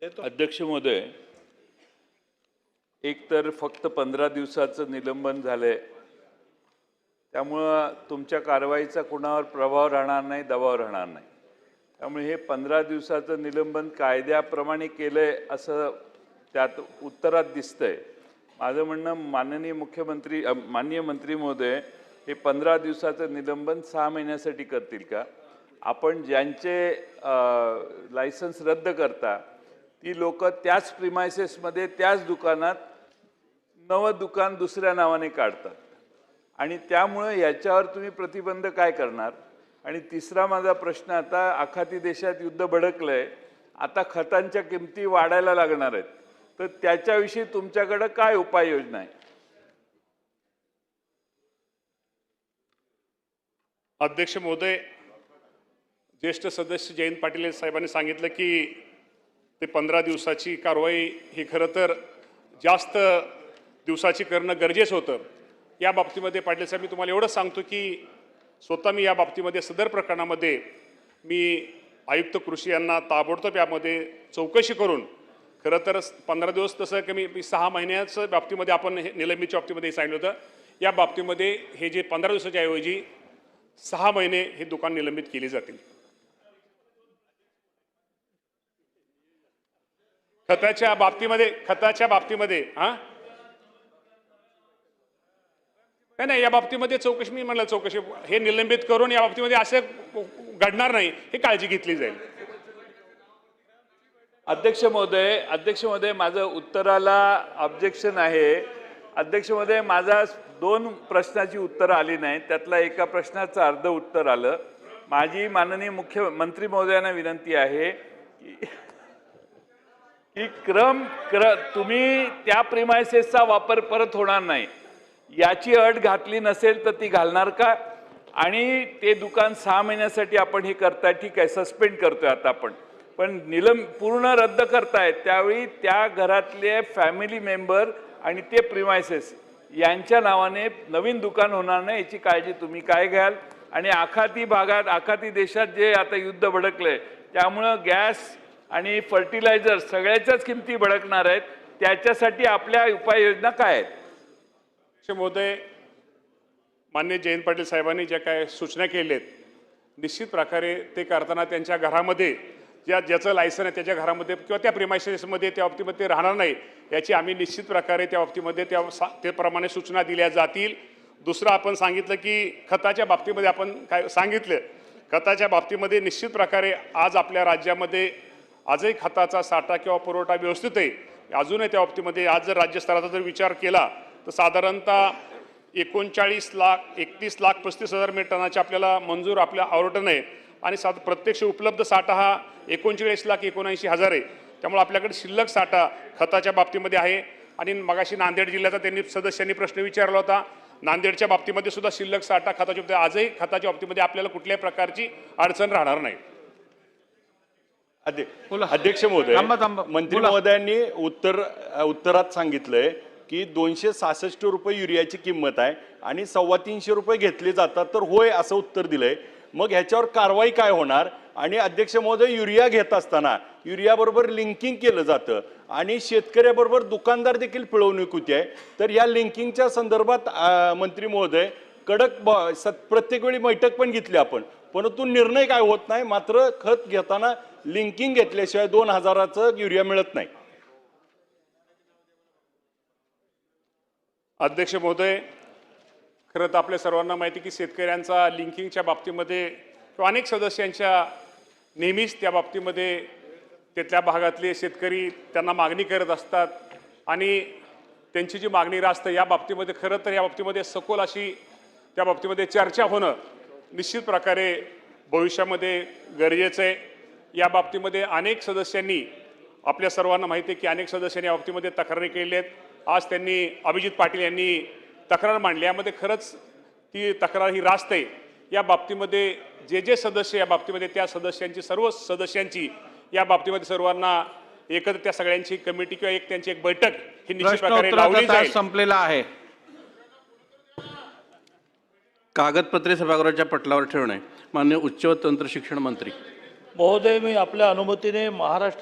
अध्यक्ष महोदय, एक तर फक्त 15 दिवसाचं निलंबन झालंय, त्यामुळं तुमच्या कारवाईचा कुणावर प्रभाव राहणार नाही, दबाव राहणार नाही. त्यामुळे हे 15 दिवसाचं निलंबन कायद्याप्रमाणे केलंय असं त्यात उत्तरात दिसतंय. माझं म्हणणं माननीय मंत्री महोदय, हे 15 दिवसाचं निलंबन 6 महिन्यासाठी करतील का? आपण ज्यांचे लायसन्स रद्द करता ती लोक त्याच प्रिमायसेसमध्ये त्याच दुकानात नवं दुकान दुसऱ्या नावाने काढतात आणि त्यामुळे याच्यावर तुम्ही प्रतिबंध काय करणार? आणि तिसरा माझा प्रश्न, आता आखाती देशात युद्ध भडकलंय, आता खतांच्या किमती वाढायला लागणार आहेत, तर त्याच्याविषयी तुमच्याकडे काय उपाययोजना आहे? अध्यक्ष महोदय, ज्येष्ठ सदस्य जयंत पाटील साहेबांनी सांगितलं की ते 15 दिवसाची कारवाई ही खरं तर जास्त दिवसाची करणं गरजेचं होतं. या बाबतीमध्ये पाटील साहेब, मी तुम्हाला एवढं सांगतो की स्वतः मी या बाबतीमध्ये सदर प्रकरणामध्ये मी आयुक्त कृषी यांना ताबडतोब यामध्ये चौकशी करून खरं तर 15 दिवस तसं कमी 6 महिन्याचं बाबतीमध्ये आपण निलंबीच्या बाबतीमध्ये सांगितलं होतं. या बाबतीमध्ये हे जे 15 दिवसाच्या ऐवजी 6 महिने हे दुकान निलंबित केली जातील. खताच्या बाबतीमध्ये नाही, या बाबतीमध्ये चौकशी, मी म्हणलं चौकशी हे निलंबित करून या बाबतीमध्ये असं घडणार नाही हे काळजी घेतली जाईल. अध्यक्ष महोदय, माझं उत्तराला ऑब्जेक्शन आहे. अध्यक्ष महोदय, माझा 2 प्रश्नाची उत्तरं आली नाही, त्यातला एका प्रश्नाचं अर्ध उत्तर आलं. माझी माननीय मुख्यमंत्री महोदयांना विनंती आहे की तुम्ही त्या प्रिमायसेसचा वापर परत होणार नाही याची अट घातली नसेल तर ती घालणार का? आणि ते दुकान 6 महिन्यासाठी आपण हे करताय, ठीक आहे, सस्पेंड करतोय आता आपण, पण पूर्ण रद्द करतायत त्यावेळी त्या घरातले फॅमिली मेंबर आणि ते प्रिमायसेस यांच्या नावाने नवीन दुकान होणार नाही याची काळजी तुम्ही काय घ्याल? आणि आखाती देशात जे आता युद्ध भडकलंय त्यामुळं गॅस आणि फर्टिलायझर सगळ्याच्याच किमती भडकणार आहेत, त्याच्यासाठी आपल्या उपाययोजना काय आहेत? महोदय, माननीय जयंत पाटील साहेबांनी ज्या काय सूचना केल्या आहेत, निश्चित प्रकारे ते करताना त्यांच्या घरामध्ये ज्याचं लायसन आहे त्याच्या घरामध्ये किंवा त्या प्रिमायसेसमध्ये त्या बाबतीमध्ये ते राहणार नाही याची आम्ही निश्चित प्रकारे त्या बाबतीमध्ये त्याप्रमाणे सूचना दिल्या जातील. दुसरं, आपण सांगितलं की खताच्या बाबतीमध्ये आपण काय सांगितलं, खताच्या बाबतीमध्ये निश्चित प्रकारे आज आपल्या राज्यामध्ये आजही खताचा साठा किंवा पुरवठा व्यवस्थित आहे. अजूनही त्या बाबतीमध्ये आज जर राज्यस्तराचा जर विचार केला तर साधारणतः 31,31,35,000 मेट्रिक टनाचे आपल्याला मंजूर आपल्या आवरटन आहे आणि प्रत्यक्ष उपलब्ध साठा हा 39,79,000 आहे. त्यामुळे आपल्याकडे शिल्लक साठा खताच्या बाबतीमध्ये आहे. आणि मगाशी नांदेड जिल्ह्याचा त्यांनी सदस्यांनी प्रश्न विचारला होता, नांदेडच्या बाबतीमध्ये सुद्धा शिल्लक साठा खताच्या बाबतीत आजही खताच्या बाबतीमध्ये आपल्याला कुठल्याही प्रकारची अडचण राहणार नाही. अध्यक्ष महोदय, मंत्री महोदयांनी उत्तरात सांगितलंय की 266 रुपये युरियाची किंमत आहे आणि 325 रुपये घेतले जातात, तर होय असं उत्तर दिलंय. मग ह्याच्यावर कारवाई काय होणार? आणि अध्यक्ष महोदय, युरिया घेत असताना युरियाबरोबर लिंकिंग केलं जातं आणि शेतकऱ्याबरोबर दुकानदार देखील पिळवणूक होती आहे, तर या लिंकिंगच्या संदर्भात मंत्री महोदय कडक प्रत्येक वेळी बैठक पण घेतली आपण, परंतु निर्णय काय होत नाही. मात्र खत घेताना लिंकिंग घेतल्याशिवाय 2000चं युरिया मिळत नाही. अध्यक्ष महोदय, खरं तर आपल्या सर्वांना माहिती की शेतकऱ्यांचा लिंकिंगच्या बाबतीमध्ये किंवा अनेक सदस्यांच्या नेहमीच त्या बाबतीमध्ये तिथल्या भागातले शेतकरी त्यांना मागणी करत असतात आणि त्यांची जी मागणी रास्त या बाबतीमध्ये खरं तर या बाबतीमध्ये सखोल अशी त्या बाबतीमध्ये चर्चा होणं निश्चित प्रकारे भविष्यामध्ये गरजेचं आहे. या बाबतीमध्ये अनेक सदस्यांनी, आपल्या सर्वांना माहिती आहे की अनेक सदस्यांनी या बाबतीमध्ये तक्रारी केलेल्या आहेत. आज त्यांनी अभिजित पाटील यांनी तक्रार मांडली, यामध्ये खरंच ती तक्रार ही रास्त आहे. या बाबतीमध्ये जे सदस्य या बाबतीमध्ये त्या सदस्यांची, सर्व सदस्यांची या बाबतीमध्ये सर्वांना एकत्र त्या सगळ्यांची कमिटी किंवा त्यांची एक बैठक ही निश्चित प्रकारे लावली जाईल. संपलेला आहे. कागदपत्रे सभागृहाच्या पटलावर ठेवणे. माननीय उच्च व तंत्र शिक्षण मंत्री महोदय, मी आपल्या अनुमतीने महाराष्ट्र